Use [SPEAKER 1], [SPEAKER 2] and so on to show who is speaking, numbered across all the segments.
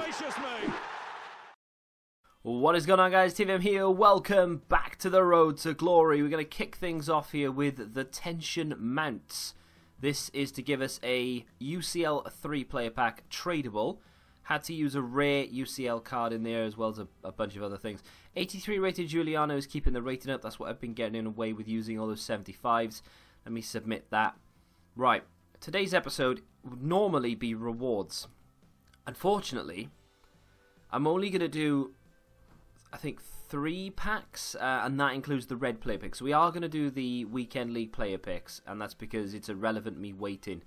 [SPEAKER 1] gracious me!
[SPEAKER 2] What is going on, guys? TVM here. Welcome back to the road to glory. We're going to kick things off here with the Tension Mounts. This is to give us a UCL 3-player pack, tradable. Had to use a rare UCL card in there as well as a bunch of other things. 83 rated Giuliano is keeping the rating up. That's what I've been getting in away with using all those 75s. Let me submit that. Right, today's episode would normally be rewards. Unfortunately, I'm only going to do, I think, 3 packs, and that includes the red player picks. So we are going to do the Weekend League player picks, and that's because it's irrelevant me waiting.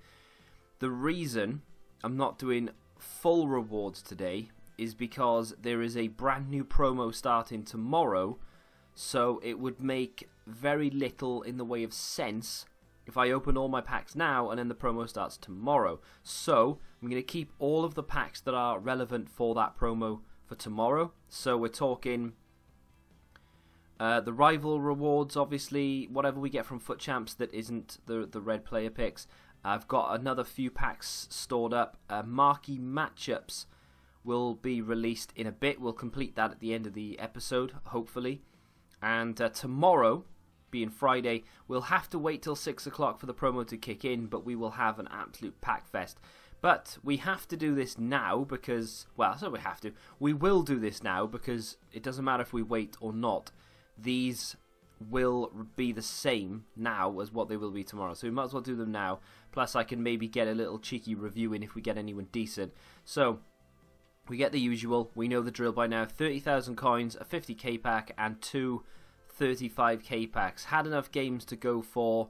[SPEAKER 2] The reason I'm not doing full rewards today is because there is a brand new promo starting tomorrow, so it would make very little in the way of sense if I open all my packs now and then the promo starts tomorrow. So I'm going to keep all of the packs that are relevant for that promo for tomorrow. So we're talking the rival rewards, obviously, whatever we get from Foot Champs that isn't the red player picks. I've got another few packs stored up. Marquee matchups will be released in a bit. We'll complete that at the end of the episode, hopefully. And tomorrow, being Friday, we'll have to wait till 6 o'clock for the promo to kick in, but we will have an absolute pack fest. But we have to do this now because, well, so we have to. We will do this now because it doesn't matter if we wait or not. These will be the same now as what they will be tomorrow, so we might as well do them now. Plus I can maybe get a little cheeky review in if we get anyone decent. So we get the usual, we know the drill by now. 30,000 coins, a 50k pack, and 2 35k packs. Had enough games to go for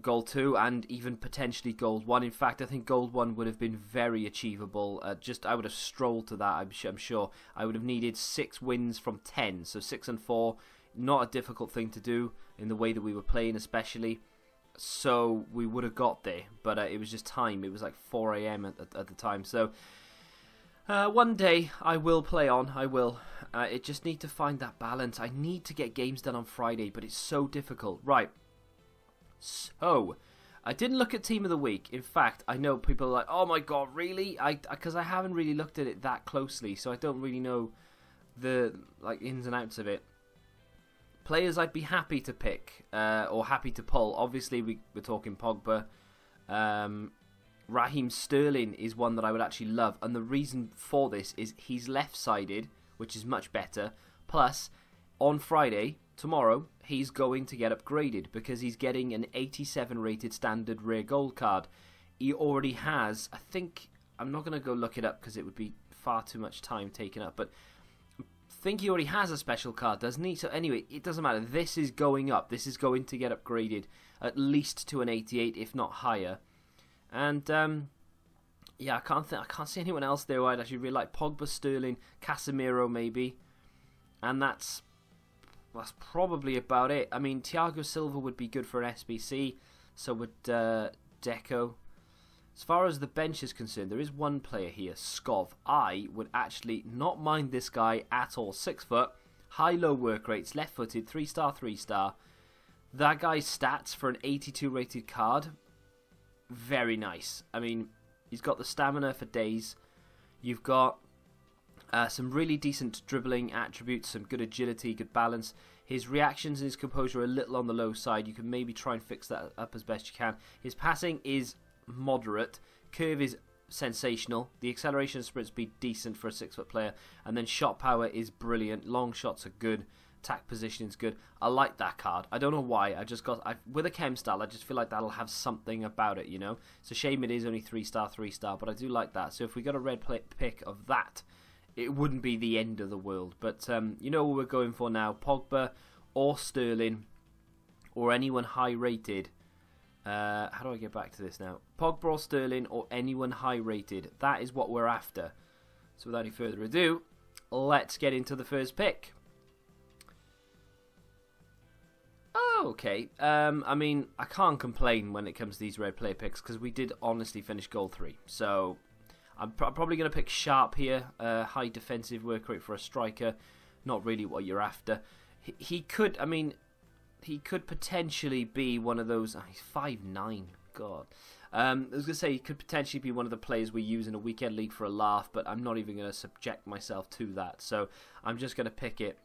[SPEAKER 2] gold 2 and even potentially gold 1. In fact, I think gold 1 would have been very achievable. I would have strolled to that, I'm sure. I would have needed 6 wins from 10, so 6 and 4. Not a difficult thing to do in the way that we were playing, especially. So we would have got there, but it was just time. It was like 4 AM at the time. So one day I will play on. I will. It just need to find that balance. I need to get games done on Friday, but it's so difficult. Right. So I didn't look at Team of the Week. In fact, I know people are like, "Oh my God, really?" Because I haven't really looked at it that closely, so I don't really know the ins and outs of it. Players I'd be happy to pick, or happy to pull. Obviously, we're talking Pogba. Raheem Sterling is one that I would actually love. And the reason for this is he's left-sided, which is much better. Plus, on Friday, tomorrow, he's going to get upgraded because he's getting an 87 rated standard rare gold card. He already has, I think, I'm not going to go look it up because it would be far too much time taken up, but I think he already has a special card, doesn't he? So anyway, it doesn't matter. This is going up. This is going to get upgraded at least to an 88, if not higher. And yeah, I can't see anyone else there who I'd actually really like. Pogba, Sterling, Casemiro maybe, and that's probably about it. I mean, Thiago Silva would be good for an SBC. So would Deco. As far as the bench is concerned, there is one player here, Skov. I would actually not mind this guy at all. 6 foot, high-low work rates, left-footed, 3-star, 3-star. That guy's stats for an 82 rated card, very nice. I mean, he's got the stamina for days. You've got some really decent dribbling attributes, some good agility, good balance. His reactions and his composure are a little on the low side. You can maybe try and fix that up as best you can. His passing is moderate, curve is sensational, the acceleration and sprint speed decent for a 6 foot player, and then shot power is brilliant, long shots are good, attack position is good. I like that card. I don't know why. With a chem style, I just feel like that'll have something about it, you know. It's a shame it is only 3-star, 3-star, but I do like that. So if we got a red pick of that, it wouldn't be the end of the world. But you know what we're going for now, Pogba or Sterling or anyone high rated. How do I get back to this now? Pogba or Sterling or anyone high rated. That is what we're after. So without any further ado, let's get into the first pick. Okay. I mean, I can't complain when it comes to these red player picks because we did honestly finish goal 3. So I'm probably going to pick Sharp here. High defensive work rate for a striker. Not really what you're after. He could, I mean, he could potentially be one of those. He's 5'9". God. I was going to say he could potentially be one of the players we use in a weekend league for a laugh, but I'm not even going to subject myself to that. So I'm just going to pick it.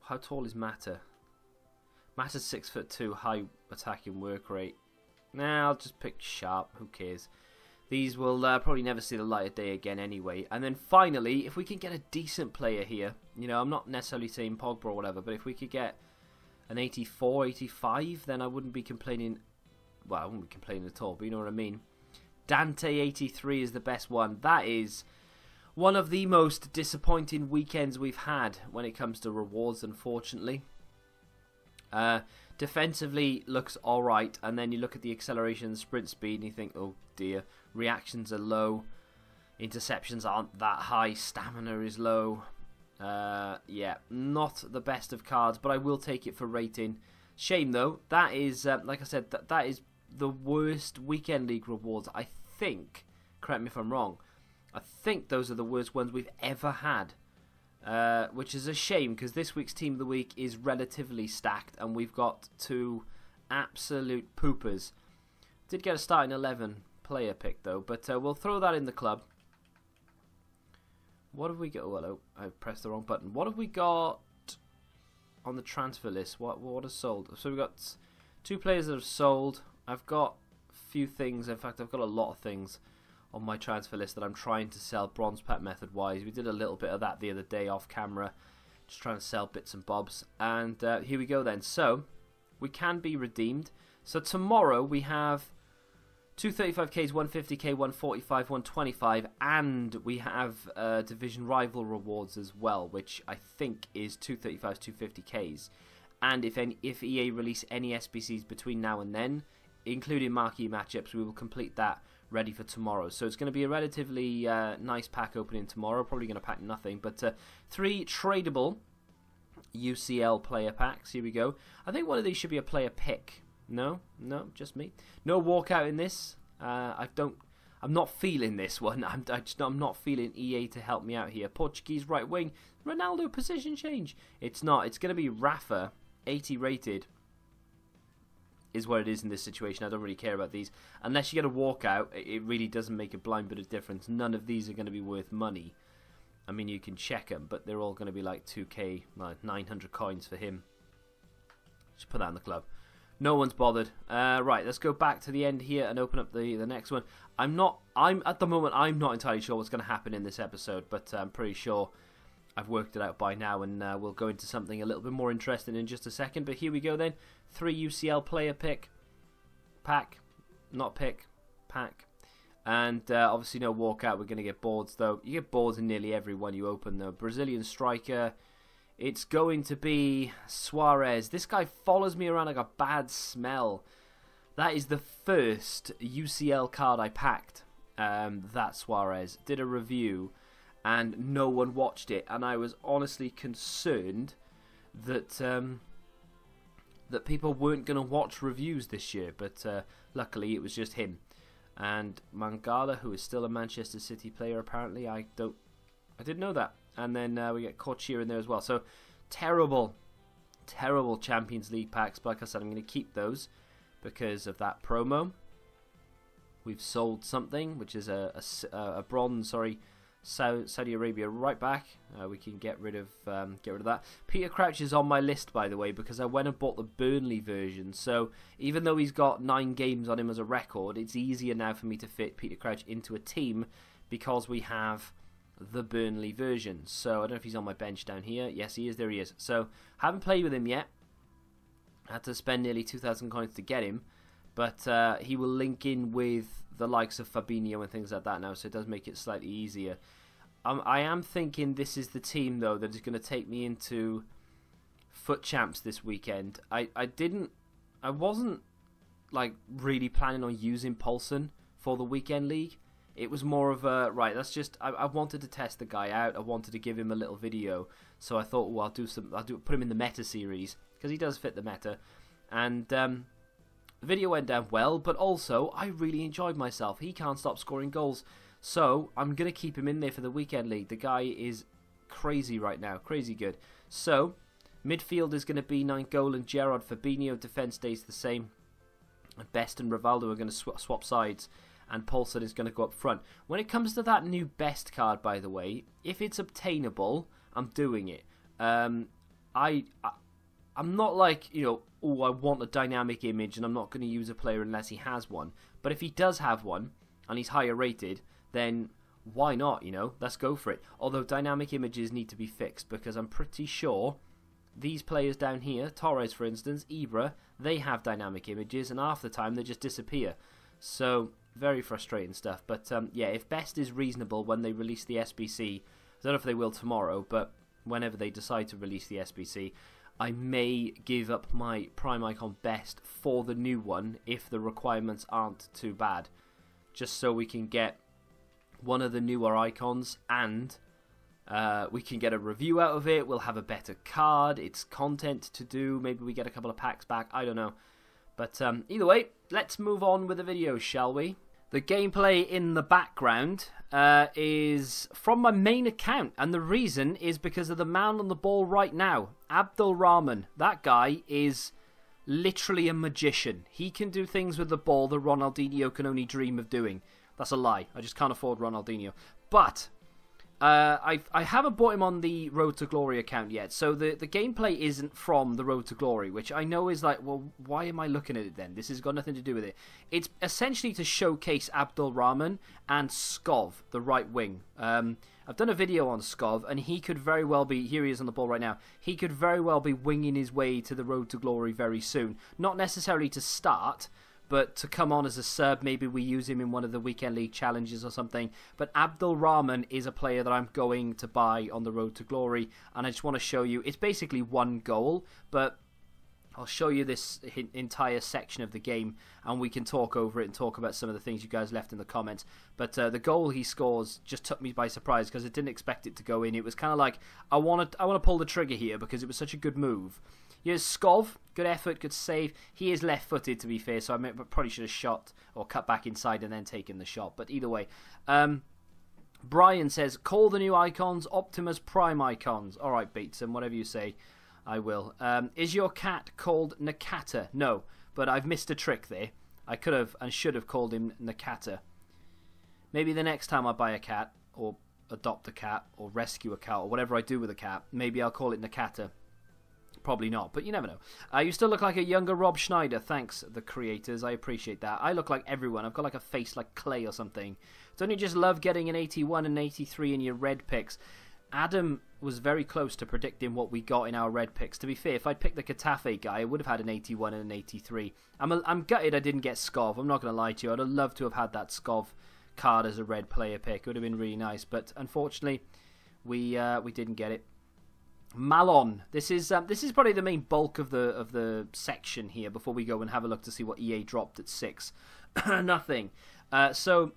[SPEAKER 2] How tall is Mata? Mata's 6'2", high attacking work rate. Nah, I'll just pick Sharp. Who cares? These will probably never see the light of day again anyway. And then finally, if we can get a decent player here, you know, I'm not necessarily saying Pogba or whatever, but if we could get an 84, 85, then I wouldn't be complaining. Well, I wouldn't be complaining at all, but you know what I mean. Dante 83 is the best one. That is one of the most disappointing weekends we've had when it comes to rewards, unfortunately. Defensively looks alright, and then you look at the acceleration and sprint speed and you think, oh dear, reactions are low, interceptions aren't that high, stamina is low. Yeah, not the best of cards, but I will take it for rating. Shame though, that is, like I said, that is the worst weekend league rewards, I think. Correct me if I'm wrong. I think those are the worst ones we've ever had. Which is a shame, because this week's Team of the Week is relatively stacked, and we've got two absolute poopers. Did get a starting 11 player pick though, but we'll throw that in the club. What have we got? Oh, hello, I pressed the wrong button. What have we got on the transfer list? What has sold? So we've got two players that have sold. I've got a few things. In fact, I've got a lot of things on my transfer list that I'm trying to sell bronze pack method wise. We did a little bit of that the other day off camera, just trying to sell bits and bobs. And here we go then. So we can be redeemed. So tomorrow we have 235Ks, 150K, 145, 125, and we have division rival rewards as well, which I think is 235s, 250Ks. And if EA release any SBCs between now and then, including marquee matchups, we will complete that ready for tomorrow. So it's going to be a relatively nice pack opening tomorrow. Probably going to pack nothing, but 3 tradable UCL player packs. Here we go. I think one of these should be a player pick. No, just me. No walkout in this. I'm not feeling this one. I'm not feeling EA to help me out here. Portuguese right wing, Ronaldo position change. It's not. It's going to be Rafa, 80 rated. Is what it is in this situation. I don't really care about these. Unless you get a walkout, it really doesn't make a blind bit of difference. None of these are going to be worth money. I mean, you can check them, but they're all going to be like 2k, like 900 coins for him. Just put that in the club. No one's bothered. Right, let's go back to the end here and open up the next one. At the moment, I'm not entirely sure what's going to happen in this episode, but I'm pretty sure I've worked it out by now, and we'll go into something a little bit more interesting in just a second. But here we go then. 3 UCL player pack, and obviously no walkout. We're going to get boards though. You get boards in nearly every one you open though. Brazilian striker. It's going to be Suarez. This guy follows me around like a bad smell. That is the first UCL card I packed. That Suarez. Did a review and no one watched it, and I was honestly concerned that that people weren't going to watch reviews this year, but luckily it was just him. And Mangala, who is still a Manchester City player apparently. I didn't know that. And then we get Kochir in there as well. So terrible Champions League packs, but like I said, I'm going to keep those because of that promo. We've sold something, which is a bronze, Saudi Arabia right back. We can get rid of that. Peter Crouch is on my list, by the way, because I went and bought the Burnley version. So even though he's got 9 games on him as a record, it's easier now for me to fit Peter Crouch into a team because we have the Burnley version. So I don't know if he's on my bench down here. Yes, he is. There he is. So haven't played with him yet. Had to spend nearly 2,000 coins to get him, but he will link in with the likes of Fabinho and things like that now, so it does make it slightly easier. I am thinking this is the team though that is going to take me into Foot Champs this weekend. I wasn't like really planning on using Poulsen for the weekend league. It was more of a right. That's just I wanted to test the guy out. I wanted to give him a little video, so I thought, well, put him in the meta series because he does fit the meta, and the video went down well, but also I really enjoyed myself. He can't stop scoring goals, so I'm going to keep him in there for the weekend league. The guy is crazy right now, crazy good. So midfield is going to be Nainggolan, Gerrard, Fabinho. Defence stays the same. Best and Rivaldo are going to swap sides, and Paulson is going to go up front. When it comes to that new Best card, by the way, if it's obtainable, I'm doing it. I'm not like, you know, oh, I want a dynamic image and I'm not going to use a player unless he has one. But if he does have one and he's higher rated, then why not, you know? Let's go for it. Although dynamic images need to be fixed, because I'm pretty sure these players down here, Torres for instance, Ibra, they have dynamic images and half the time they just disappear. So, very frustrating stuff. But yeah, if Best is reasonable when they release the SBC, I don't know if they will tomorrow, but whenever they decide to release the SBC, I may give up my Prime Icon Best for the new one if the requirements aren't too bad. Just so we can get one of the newer icons and we can get a review out of it. We'll have a better card. It's content to do. Maybe we get a couple of packs back. I don't know. But either way, let's move on with the video, shall we? The gameplay in the background is from my main account, and the reason is because of the man on the ball right now, Abdul Rahman. That guy is literally a magician. He can do things with the ball that Ronaldinho can only dream of doing. That's a lie. I just can't afford Ronaldinho. But I haven't bought him on the Road to Glory account yet, so the gameplay isn't from the Road to Glory, which I know is like, well, why am I looking at it then? This has got nothing to do with it. It's essentially to showcase Abdul Rahman and Skov, the right wing. I've done a video on Skov, and he could very well be, here he is on the ball right now, he could very well be winging his way to the Road to Glory very soon. Not necessarily to start, but to come on as a sub. Maybe we use him in one of the Weekend League challenges or something. But Abdul Rahman is a player that I'm going to buy on the Road to Glory, and I just want to show you, it's basically one goal, but I'll show you this entire section of the game, and we can talk over it and talk about some of the things you guys left in the comments. But the goal he scores just took me by surprise, because I didn't expect it to go in. It was kind of like, I want to pull the trigger here because it was such a good move. Here's Skov, good effort, good save. He is left-footed, to be fair, so I probably should have shot or cut back inside and then taken the shot. But either way, Brian says, call the new icons Optimus Prime icons. All right, Bateson, whatever you say, I will. Is your cat called Nakata? No, but I've missed a trick there. I could have and should have called him Nakata. Maybe the next time I buy a cat, or adopt a cat, or rescue a cat, or whatever I do with a cat, maybe I'll call it Nakata. Probably not, but you never know. You still look like a younger Rob Schneider. Thanks, the creators. I appreciate that. I look like everyone. I've got like a face like clay or something. Don't you just love getting an 81 and 83 in your red picks? Adam was very close to predicting what we got in our red picks. To be fair, if I'd picked the Getafe guy, I would have had an 81 and an 83. I'm gutted I didn't get Skov. I'm not going to lie to you. I'd have loved to have had that Skov card as a red player pick. It would have been really nice, but unfortunately, we didn't get it. Malon. This is probably the main bulk of the section here before we go and have a look to see what EA dropped at 6. Nothing. So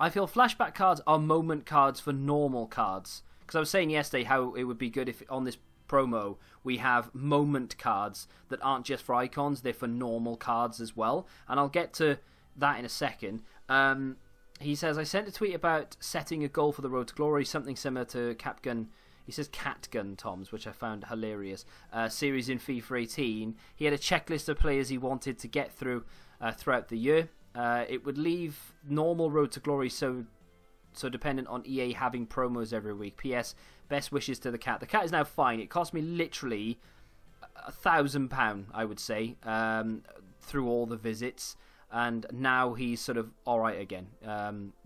[SPEAKER 2] I feel flashback cards are moment cards for normal cards. Because I was saying yesterday how it would be good if on this promo we have moment cards that aren't just for icons, they're for normal cards as well. And I'll get to that in a second. He says, I sent a tweet about setting a goal for the Road to Glory, something similar to Capgun. He says Catgun Toms, which I found hilarious. Series in FIFA 18. He had a checklist of players he wanted to get through throughout the year. It would leave normal Road to Glory so dependent on EA having promos every week. P.S. Best wishes to the cat. The cat is now fine. It cost me literally £1,000, I would say, through all the visits. And now he's sort of alright again.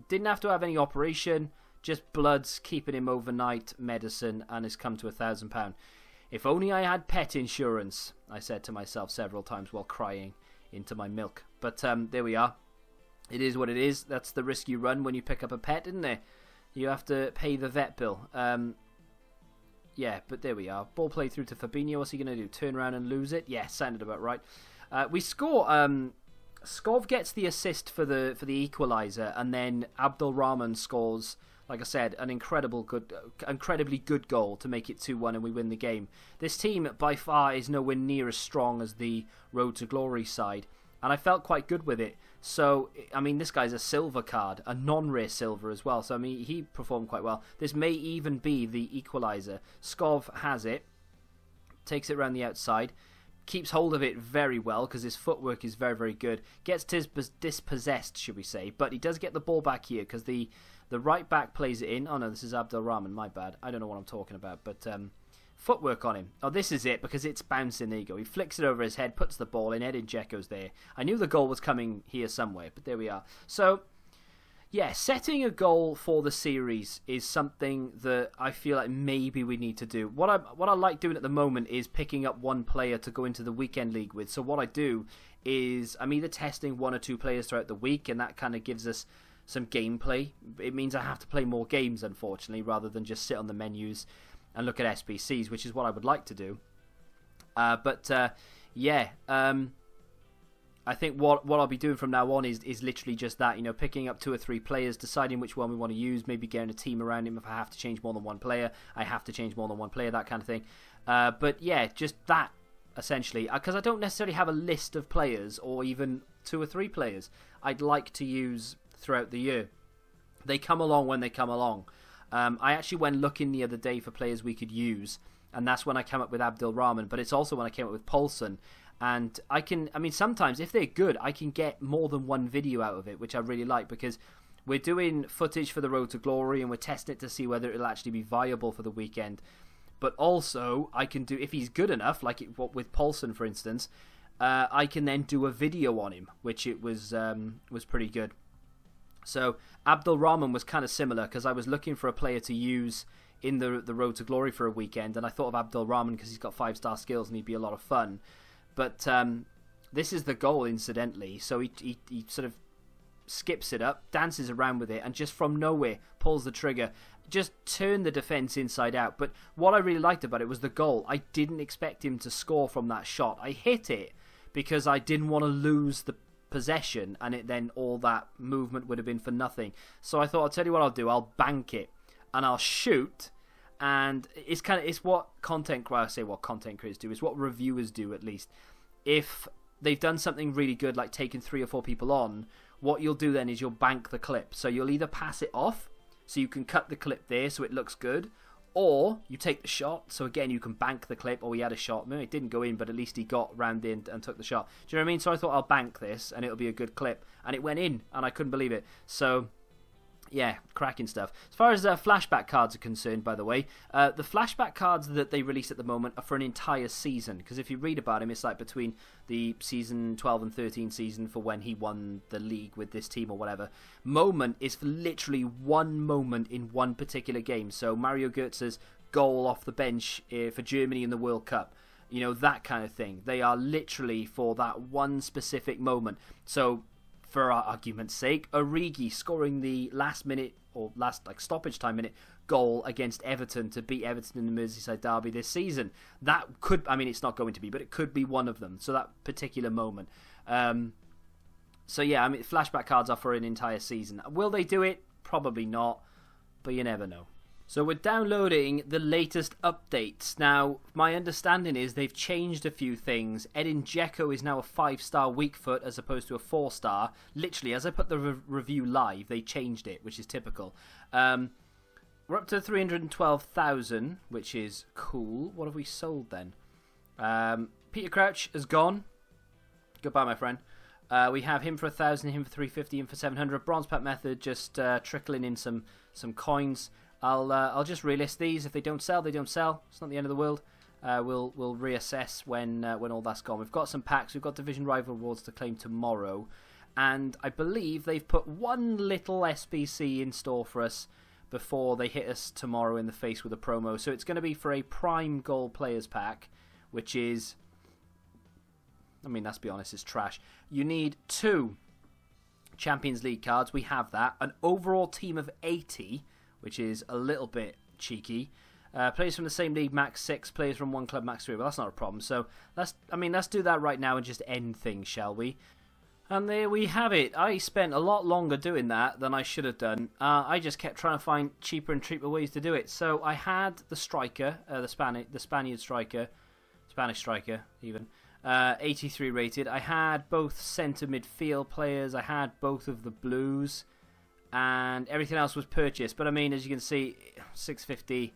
[SPEAKER 2] Didn't have to have any operation. Just bloods, keeping him overnight, medicine, and has come to £1,000. If only I had pet insurance, I said to myself several times while crying into my milk. But there we are. It is what it is. That's the risk you run when you pick up a pet, isn't it? You have to pay the vet bill. Yeah, but there we are. Ball play through to Fabinho. What's he going to do? Turn around and lose it? Yeah, sounded about right. We score... Skov gets the assist for the equaliser, and then Abdul Rahman scores... Like I said, an incredibly good goal to make it 2-1 and we win the game. This team, by far, is nowhere near as strong as the Road to Glory side. And I felt quite good with it. So, I mean, this guy's a silver card, a non-rare silver as well. So, I mean, he performed quite well. This may even be the equaliser. Skov has it. Takes it around the outside. keeps hold of it very well because his footwork is very, very good. Gets dispossessed, should we say, but he does get the ball back here because the right back plays it in. Oh no, this is Abdul Rahman, my bad. I don't know what I'm talking about, but footwork on him. Oh, this is it because it's bouncing. There you go. He flicks it over his head, puts the ball in. Edin Dzeko's there. I knew the goal was coming here somewhere, but there we are. So, yeah, setting a goal for the series is something that I feel like maybe we need to do. What I like doing at the moment is picking up one player to go into the weekend league with. So what I do is I'm either testing 1 or 2 players throughout the week, and that kind of gives us some gameplay. It means I have to play more games, unfortunately, rather than just sit on the menus and look at SBCs, which is what I would like to do. I think what I'll be doing from now on is literally just that, you know, picking up 2 or 3 players, deciding which one we want to use, maybe getting a team around him. If I have to change more than one player, I have to change more than one player, that kind of thing. But yeah, just that, essentially, because I don't necessarily have a list of players or even 2 or 3 players I'd like to use throughout the year. They come along when they come along. I actually went looking the other day for players we could use, and that's when I came up with Abdul Rahman, but it's also when I came up with Poulsen. And sometimes if they're good, I can get more than one video out of it, which I really like, because we're doing footage for the Road to Glory and we're testing it to see whether it'll actually be viable for the weekend. But also, I can do, if he's good enough, like with Poulsen, for instance, I can then do a video on him, which it was pretty good. So Abdul Rahman was kind of similar, because I was looking for a player to use in the Road to Glory for a weekend, and I thought of Abdul Rahman because he's got 5-star skills and he'd be a lot of fun. But this is the goal, incidentally. So he sort of skips it up, dances around with it, and just from nowhere pulls the trigger. Just turn the defence inside out. But what I really liked about it was the goal. I didn't expect him to score from that shot. I hit it because I didn't want to lose the possession, and then all that movement would have been for nothing. So I thought, I'll tell you what I'll do. I'll bank it and I'll shoot. And it's what content creators do. It's what reviewers do, at least. If they've done something really good, like taking 3 or 4 people on, what you'll do then is you'll bank the clip. So you'll either pass it off, so you can cut the clip there so it looks good, or you take the shot, so again you can bank the clip. Or he had a shot, maybe it didn't go in, but at least he got round in and took the shot. Do you know what I mean? So I thought, I'll bank this and it'll be a good clip, and it went in, and I couldn't believe it. So yeah, cracking stuff. As far as flashback cards are concerned, by the way, the flashback cards that they release at the moment are for an entire season. Because if you read about him, it's like between the season 12 and 13 season for when he won the league with this team or whatever. Moment is for literally one moment in one particular game. So Mario Götze's goal off the bench for Germany in the World Cup. You know, that kind of thing. They are literally for that one specific moment. So, for our argument's sake, Origi scoring the last minute or last stoppage time minute goal against Everton to beat Everton in the Merseyside derby this season. That could, it's not going to be, but it could be one of them. So that particular moment. So yeah, flashback cards are for an entire season. Will they do it? Probably not, but you never know. So we're downloading the latest updates. Now, my understanding is they've changed a few things. Edin Dzeko is now a 5-star weak foot as opposed to a 4-star. Literally, as I put the review live, they changed it, which is typical. We're up to 312,000, which is cool. What have we sold then? Peter Crouch is gone. Goodbye, my friend. We have him for 1,000, him for 350, him for 700. Bronze pack method, just trickling in some coins. I'll just relist these. If they don't sell, they don't sell. It's not the end of the world. We'll reassess when all that's gone. We've got some packs. We've got Division Rival Awards to claim tomorrow, and I believe they've put one little SBC in store for us before they hit us tomorrow in the face with a promo. So it's going to be for a Prime Gold Players pack, which is, let's be honest, it's trash. You need 2 Champions League cards. We have that. An overall team of 80. Which is a little bit cheeky. Players from the same league, max 6. Players from one club, max 3. Well, that's not a problem. So let's do that right now and just end things, shall we? And there we have it. I spent a lot longer doing that than I should have done. I just kept trying to find cheaper and cheaper ways to do it. So I had the striker, the Spanish striker, even. 83 rated. I had both centre midfield players. I had both of the blues. And everything else was purchased. But as you can see, 650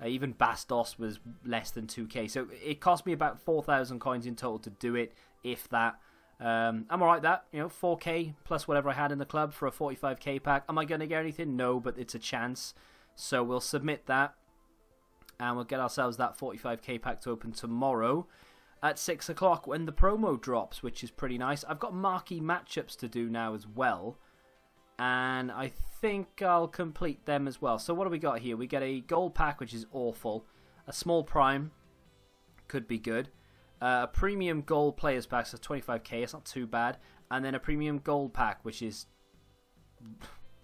[SPEAKER 2] Even Bastos was less than 2k. So it cost me about 4,000 coins in total to do it, if that. I'm alright that, 4k plus whatever I had in the club for a 45k pack. Am I going to get anything? No, but it's a chance. So we'll submit that, and we'll get ourselves that 45k pack to open tomorrow at 6 o'clock when the promo drops, which is pretty nice. I've got marquee matchups to do now as well, and I think I'll complete them as well. So what do we got here? We get a gold pack, which is awful. A small prime, could be good. A premium gold players pack, so 25k, it's not too bad. And then a premium gold pack, which is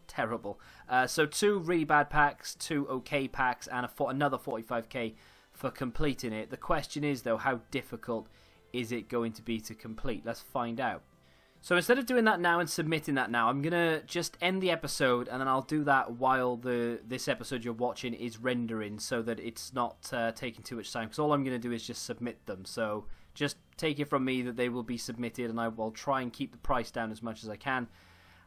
[SPEAKER 2] terrible. So 2 really bad packs, 2 okay packs, and another 45k for completing it. The question is, though, how difficult is it going to be to complete? Let's find out. So instead of doing that now and submitting that now, I'm going to just end the episode, and then I'll do that while this episode you're watching is rendering, so that it's not taking too much time, because all I'm going to do is just submit them. So just take it from me that they will be submitted, and I will try and keep the price down as much as I can.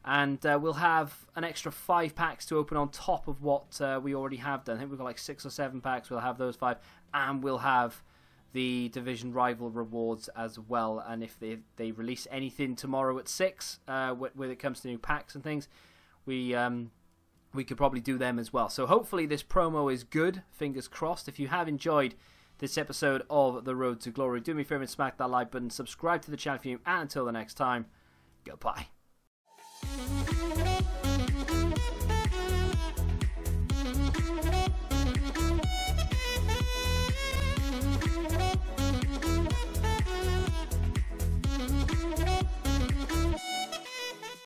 [SPEAKER 2] And we'll have an extra 5 packs to open on top of what we already have done. I think we've got like 6 or 7 packs. We'll have those 5, and we'll have the Division Rival rewards as well. And if they release anything tomorrow at 6, when it comes to new packs and things, we could probably do them as well. So hopefully this promo is good. Fingers crossed. If you have enjoyed this episode of The Road to Glory, do me a favor and smack that like button. Subscribe to the channel if you're new. And until the next time, goodbye.